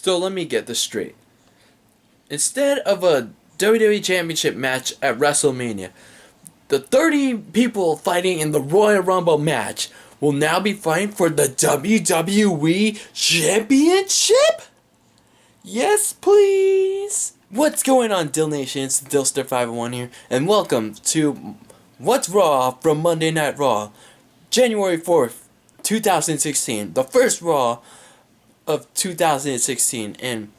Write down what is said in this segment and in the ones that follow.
So let me get this straight. Instead of a WWE Championship match at WrestleMania, the 30 people fighting in the Royal Rumble match will now be fighting for the WWE Championship? Yes, please. What's going on, Dylnation? It's Dylster501 here, and welcome to What's Raw from Monday Night Raw, January 4th, 2016, the first Raw of 2016, and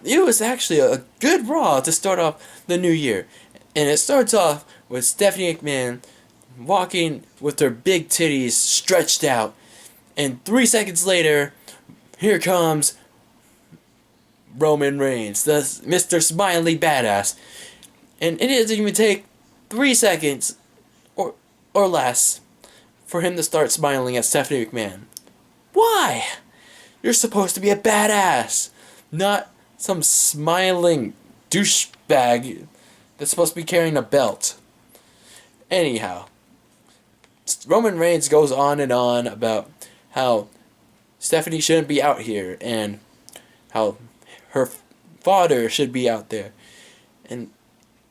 it was actually a good Raw to start off the new year. And it starts off with Stephanie McMahon walking with her big titties stretched out, and 3 seconds later, here comes Roman Reigns, the Mr. Smiley Badass. And it doesn't even take 3 seconds or less for him to start smiling at Stephanie McMahon. Why? You're supposed to be a badass, not some smiling douchebag that's supposed to be carrying a belt. Anyhow, Roman Reigns goes on and on about how Stephanie shouldn't be out here and how her father should be out there. And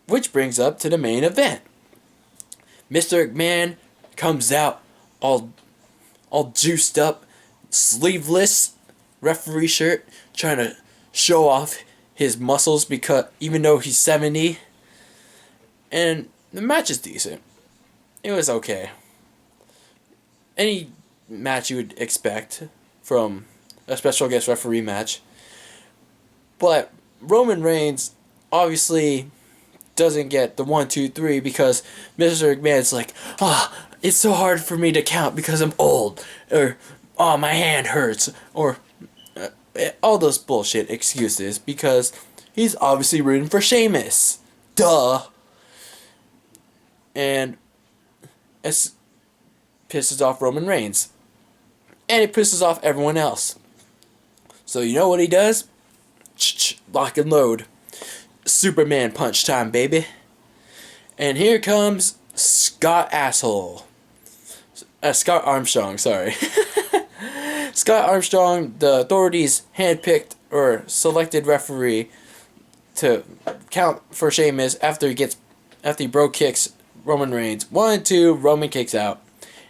which brings up to the main event. Mr. McMahon comes out all juiced up, sleeveless referee shirt, trying to show off his muscles because even though he's 70. And the match is decent. It was okay. Any match you would expect from a special guest referee match. But Roman Reigns obviously doesn't get the 1, 2, 3 because Mr. McMahon's like, it's so hard for me to count because I'm old, or my hand hurts, or all those bullshit excuses because he's obviously rooting for Sheamus. Duh. And it pisses off Roman Reigns. And it pisses off everyone else. So you know what he does? Lock and load. Superman punch time, baby. And here comes Scott Armstrong, sorry. Scott Armstrong, the authorities handpicked or selected referee to count for Sheamus after he broke kicks Roman Reigns. 1, 2, Roman kicks out.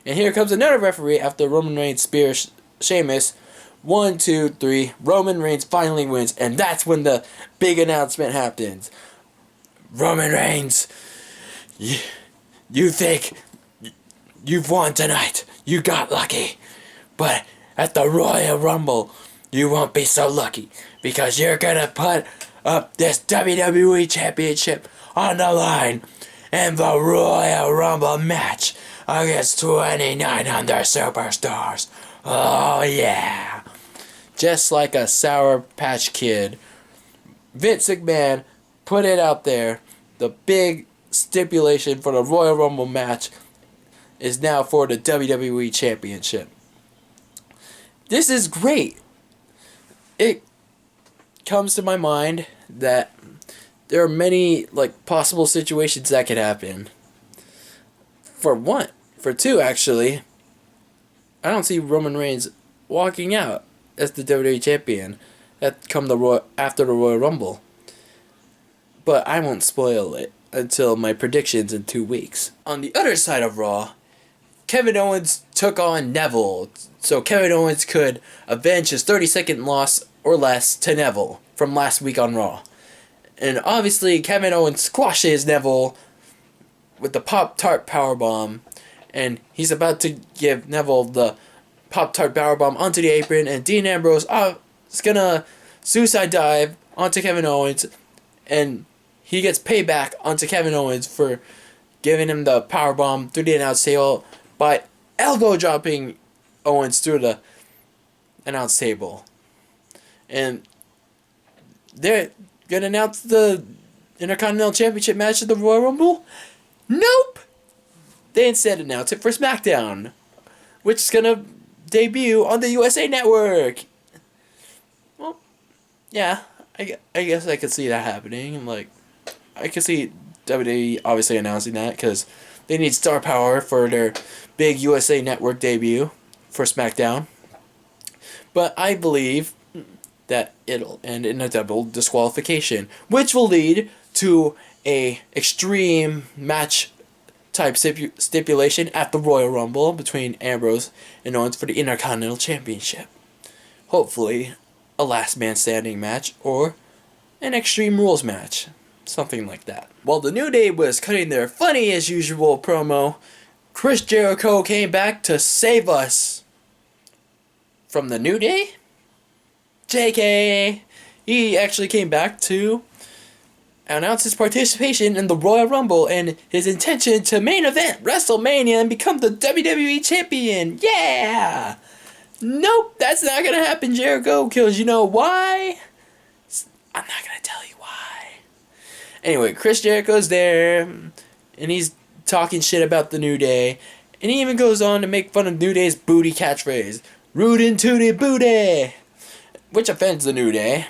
And here comes another referee after Roman Reigns spears Sheamus. 1, 2, 3, Roman Reigns finally wins, and that's when the big announcement happens. Roman Reigns, you think you've won tonight. You got lucky. But at the Royal Rumble, you won't be so lucky because you're gonna put up this WWE Championship on the line in the Royal Rumble match against 29 other superstars. Oh yeah. Just like a Sour Patch Kid, Vince McMahon put it out there. The big stipulation for the Royal Rumble match is now for the WWE Championship. This is great. It comes to my mind that there are many possible situations that could happen. For one, for two actually, I don't see Roman Reigns walking out as the WWE Champion after the Royal Rumble. But I won't spoil it until my predictions in 2 weeks. On the other side of Raw, Kevin Owens took on Neville, so Kevin Owens could avenge his 30-second loss or less to Neville from last week on Raw. And obviously Kevin Owens squashes Neville with the Pop-Tart Powerbomb, and he's about to give Neville the Pop-Tart Powerbomb onto the apron, and Dean Ambrose is gonna suicide dive onto Kevin Owens, and he gets payback onto Kevin Owens for giving him the powerbomb through the announce table by elbow dropping Owens through the announce table. And they're gonna announce the Intercontinental Championship match of the Royal Rumble? Nope! They instead announce it for SmackDown, which is gonna debut on the USA Network. Well, yeah, I guess I could see that happening. I could see WWE obviously announcing that because they need star power for their big USA Network debut for SmackDown. But I believe that it'll end in a double disqualification, which will lead to a extreme match type stipulation at the Royal Rumble between Ambrose and Owens for the Intercontinental Championship. Hopefully, a last man standing match or an Extreme Rules match. Something like that. While the New Day was cutting their funny as usual promo, Chris Jericho came back to save us from the New Day? JK! He actually came back to announce his participation in the Royal Rumble and his intention to main event WrestleMania and become the WWE Champion. Yeah! Nope, that's not gonna happen, Jericho, because you know why? I'm not gonna tell you why. Anyway, Chris Jericho's there, and he's talking shit about the New Day, and he even goes on to make fun of New Day's booty catchphrase, "Rootin' Tootie Booty," which offends the New Day.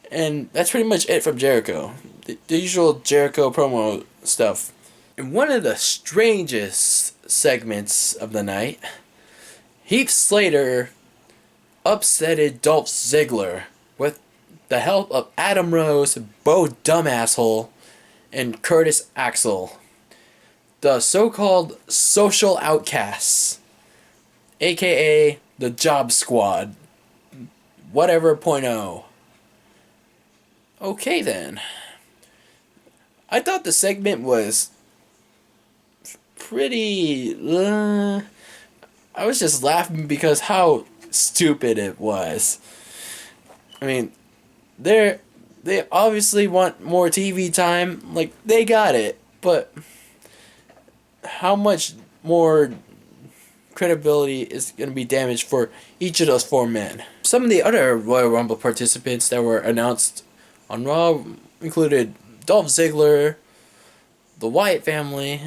And that's pretty much it from Jericho. The usual Jericho promo stuff. In one of the strangest segments of the night, Heath Slater upsetted Dolph Ziggler with the help of Adam Rose, Bo Dumbasshole, and Curtis Axel, the so-called social outcasts, aka the Job Squad, whatever .0. Okay then. I thought the segment was pretty... I was just laughing because how stupid it was. I mean, they obviously want more TV time. Like, they got it. But how much more credibility is going to be damaged for each of those four men? Some of the other Royal Rumble participants that were announced on Raw included Dolph Ziggler, the Wyatt family,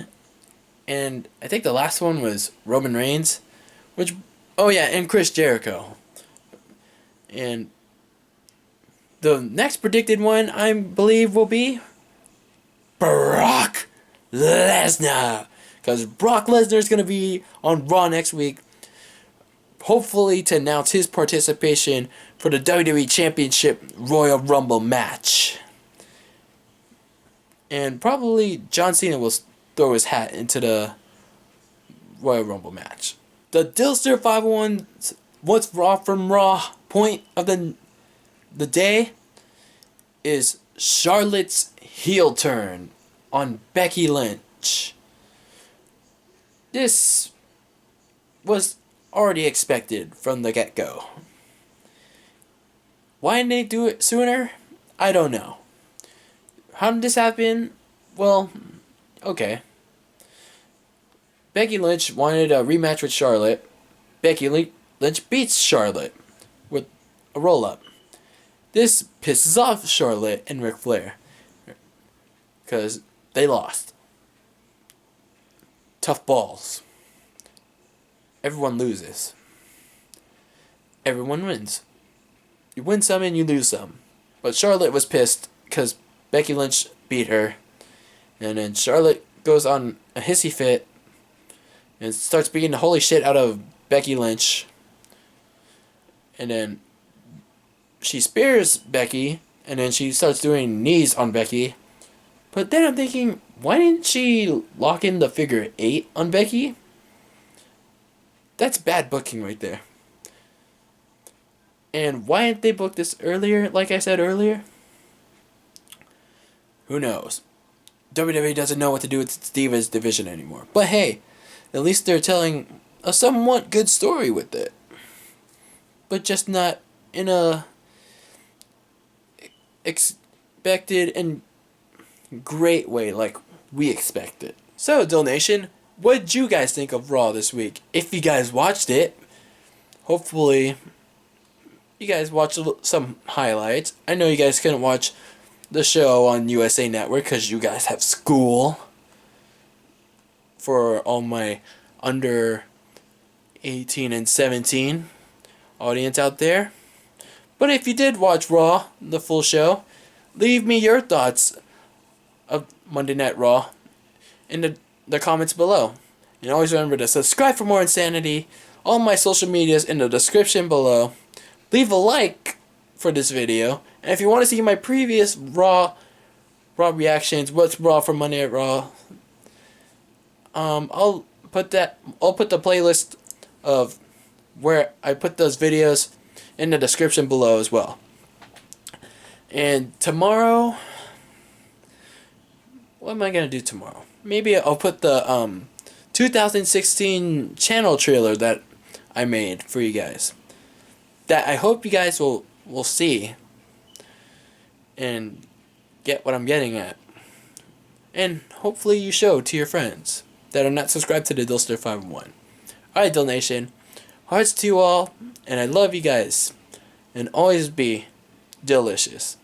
and I think the last one was Roman Reigns, and Chris Jericho. And the next predicted one, I believe, will be Brock Lesnar, because Brock Lesnar is going to be on Raw next week, hopefully to announce his participation for the WWE Championship Royal Rumble match. And probably John Cena will throw his hat into the Royal Rumble match. The Dilster 501's What's Raw from Raw point of the day is Charlotte's heel turn on Becky Lynch. This was already expected from the get-go. Why didn't they do it sooner? I don't know. How did this happen? Well, okay. Becky Lynch wanted a rematch with Charlotte. Becky Lynch beats Charlotte with a roll-up. This pisses off Charlotte and Ric Flair, because they lost. Tough balls. Everyone loses. Everyone wins. You win some and you lose some. But Charlotte was pissed because Becky Lynch beat her. And then Charlotte goes on a hissy fit and starts beating the holy shit out of Becky Lynch. And then she spears Becky, and then she starts doing knees on Becky. But then I'm thinking, why didn't she lock in the figure 8 on Becky? That's bad booking right there. And why didn't they book this earlier, like I said earlier? Who knows? WWE doesn't know what to do with its Divas division anymore. But hey, at least they're telling a somewhat good story with it. But just not in a expected and great way like we expected. So, Dylnation, what did you guys think of Raw this week? If you guys watched it, hopefully you guys watched some highlights. I know you guys couldn't watch the show on USA Network because you guys have school. For all my under 18 and 17 audience out there. But if you did watch Raw, the full show, leave me your thoughts of Monday Night Raw in the comments below. And always remember to subscribe for more insanity. All my social medias in the description below. Leave a like for this video. And if you want to see my previous Raw reactions, what's Raw for Monday at Raw, I'll put the playlist of where I put those videos in the description below as well. And tomorrow, what am I gonna do tomorrow? Maybe I'll put the 2016 channel trailer that I made for you guys, that I hope you guys will see and get what I'm getting at, and hopefully you show to your friends that are not subscribed to the Dylster 501. Alright, Dylnation, hearts to you all, and I love you guys, and always be delicious.